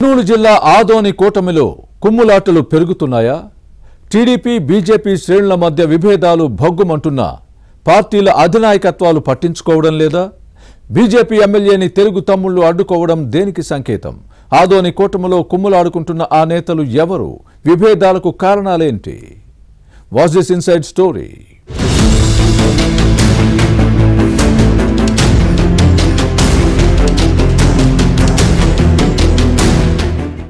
కర్నూలు జిల్లా ఆదోని కూటమిలో కుమ్ములాటలు పెరుగుతున్నాయా? TDP BJP శ్రేణుల మధ్య విభేదాలు భగ్గుమంటున్నా పార్టీల అధినాయకత్వాలు పట్టించుకోవడం లేదా? బీజేపీ ఎమ్మెల్యేని తెలుగు తమ్ముళ్లు అడ్డుకోవడం దేనికి సంకేతం? ఆదోని కూటమిలో కుమ్ములాడుకుంటున్న ఆ నేతలు ఎవరు? విభేదాలకు కారణాలేంటి? Watch this inside story.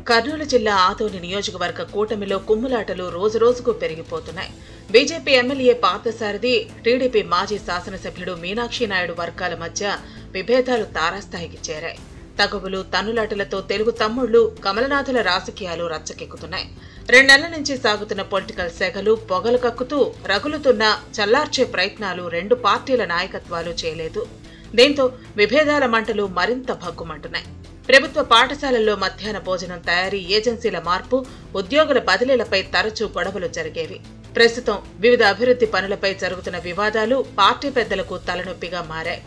Kurnool జిల్లా ఆదోని నియోజకవర్గ కూటమిలో కుమ్ములాటలు రోజురోజుకు పెరిగిపోతున్నాయి. బీజేపీ ఎమ్మెల్యే పార్థసారథి, టీడీపీ మాజీ శాసనసభ్యుడు మీనాక్షి నాయుడు వర్గాల మధ్య విభేదాలు తారాస్థాయికి చేరాయి. తగువులు, తన్నులాటలతో తెలుగు తమ్ముళ్లు, కమలనాథుల రాజకీయాలు రచ్చకెక్కుతున్నాయి. 2 నెలల నుంచి సాగుతున్న పొలిటికల్ సెగలు పొగలు కక్కుతూ రగులుతున్న చల్లార్చే ప్రయత్నాలు 2 పార్టీల నాయకత్వాలు చేయలేదు. దీంతో విభేదాల మంటలు మరింత భగ్గుమంటున్నాయి. ప్రభుత్వ పాఠశాలల్లో మధ్యాహ్న భోజనం తయారీ ఏజెన్సీల మార్పు, ఉద్యోగుల బదిలీలపై తరచూ గొడవలు జరిగేవి. ప్రస్తుతం వివిధ అభివృద్ధి పనులపై జరుగుతున్న వివాదాలు పార్టీ పెద్దలకు తలనొప్పిగా మారాయి.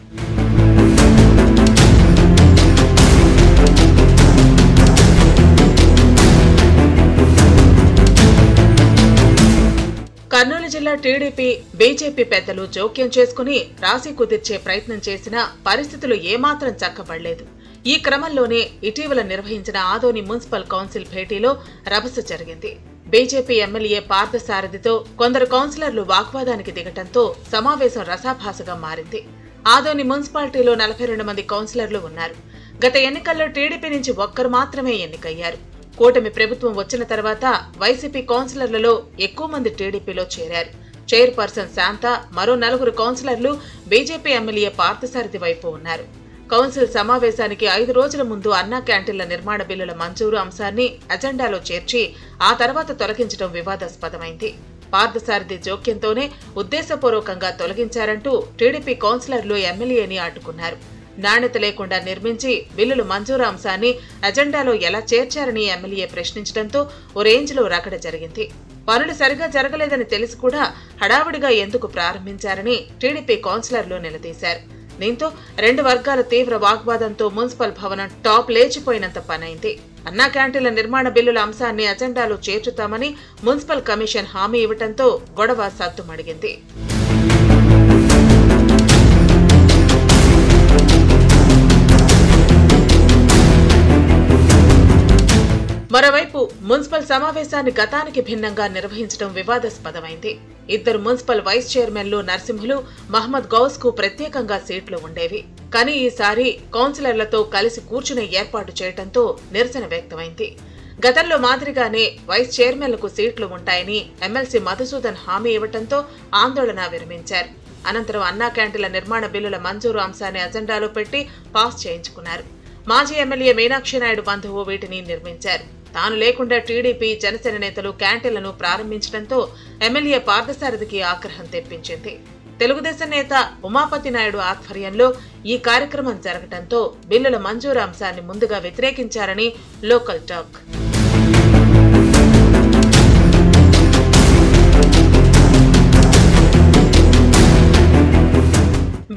కర్నూలు జిల్లా టీడీపీ, బీజేపీ పెద్దలు జోక్యం చేసుకుని రాశి కుదిర్చే ప్రయత్నం చేసినా పరిస్థితులు ఏమాత్రం చక్కబడలేదు. ఈ క్రమంలోనే ఇటీవల నిర్వహించిన ఆదోని మున్సిపల్ కౌన్సిల్ భేటీలో రభస జరిగింది. బీజేపీ ఎమ్మెల్యే పార్థసారథితో కొందరు కౌన్సిలర్లు వాగ్వాదానికి దిగటంతో సమావేశం రసాభాసగా మారింది. ఆదోని మున్సిపాలిటీలో 42 మంది కౌన్సిలర్లు ఉన్నారు. గత ఎన్నికల్లో టీడీపీ నుంచి ఒక్కరు మాత్రమే ఎన్నికయ్యారు. కూటమి ప్రభుత్వం వచ్చిన తర్వాత వైసీపీ కౌన్సిలర్లలో ఎక్కువ మంది టీడీపీలో చేరారు. చైర్పర్సన్ శాంత, మరో 4 కౌన్సిలర్లు బీజేపీ ఎమ్మెల్యే పార్థసారథి వైపు ఉన్నారు. కౌన్సిల్ సమావేశానికి 5 రోజుల ముందు అన్నా క్యాంటీన్ల నిర్మాణ బిల్లుల మంజూరు అంశాన్ని అజెండాలో చేర్చి ఆ తర్వాత తొలగించడం వివాదాస్పదమైంది. పార్థసారథి జోక్యంతోనే ఉద్దేశపూర్వకంగా తొలగించారంటూ టీడీపీ కౌన్సిలర్లు ఎమ్మెల్యేని అడ్డుకున్నారు. నాణ్యత లేకుండా నిర్మించి బిల్లులు మంజూరు అంశాన్ని అజెండాలో ఎలా చేర్చారని ఎమ్మెల్యే ప్రశ్నించడంతో ఓ రేంజ్లో రగడ జరిగింది. పనులు సరిగా జరగలేదని తెలిసి కూడా హడావుడిగా ఎందుకు ప్రారంభించారని టీడీపీ కౌన్సిలర్లు నిలదీశారు. దీంతో 2 వర్గాల తీవ్ర వాగ్వాదంతో మున్సిపల్ భవనం టాప్ లేచిపోయినంత పనైంది. అన్నా క్యాంటీన్ల నిర్మాణ బిల్లుల అంశాన్ని అజెండాలో చేర్చుతామని మున్సిపల్ కమిషన్ హామీ ఇవ్వడంతో గొడవ సద్దుమణిగింది. మరోవైపు మున్సిపల్ సమావేశాన్ని గతానికి భిన్నంగా నిర్వహించడం వివాదాస్పదమైంది. 2 మున్సిపల్ వైస్ చైర్మన్లు నరసింహులు, మహమ్మద్ గౌస్ కు ప్రత్యేకంగా సీట్లు ఉండేవి. కానీ ఈసారి కౌన్సిలర్లతో కలిసి కూర్చునే ఏర్పాటు చేయడంతో నిరసన వ్యక్తమైంది. గతంలో మాదిరిగానే వైస్ చైర్మన్లకు సీట్లు ఉంటాయని ఎమ్మెల్సీ మధుసూదన్ హామీ ఇవ్వడంతో ఆందోళన విరమించారు. అనంతరం అన్నా క్యాంటీన్ల నిర్మాణ బిల్లుల మంజూరు అంశాన్ని అజెండాలో పెట్టి పాస్ చేయించుకున్నారు. మాజీ ఎమ్మెల్యే మీనాక్షి నాయుడు బంధువు వీటిని నిర్మించారు. తాను లేకుండా టీడీపీ, జనసేన నేతలు క్యాంటీన్లను ప్రారంభించడంతో ఎమ్మెల్యే పార్థసారథికి ఆగ్రహం తెప్పించింది. తెలుగుదేశం నేత ఉమాపతి నాయుడు ఆధ్వర్యంలో ఈ కార్యక్రమం జరగడంతో బిల్లుల మంజూరు అంశాన్ని ముందుగా వ్యతిరేకించారని local talk.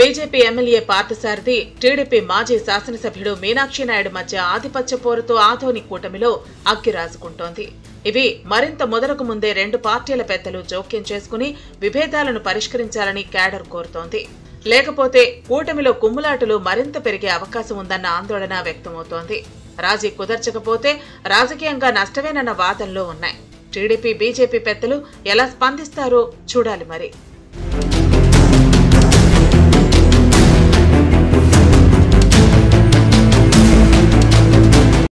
BJP MLA Parthasarathi, TDP మాజీ శాసనసభ్యుడు మీనాక్షి నాయుడు మధ్య ఆధిపత్య పోరుతో ఆదోని కూటమిలో అగ్గి రాజుకుంటోంది. ఇవి మరింత మొదలకు ముందే 2 పార్టీల పెద్దలు జోక్యం చేసుకుని విభేదాలను పరిష్కరించాలని క్యాడర్ కోరుతోంది. లేకపోతే కూటమిలో కుమ్ములాటలు మరింత పెరిగే అవకాశం ఉందన్న ఆందోళన వ్యక్తమవుతోంది. రాజీ కుదర్చకపోతే రాజకీయంగా నష్టమేనన్న వాదనలో ఉన్నాయి. టీడీపీ, బీజేపీ పెద్దలు ఎలా స్పందిస్తారో చూడాలి మరి.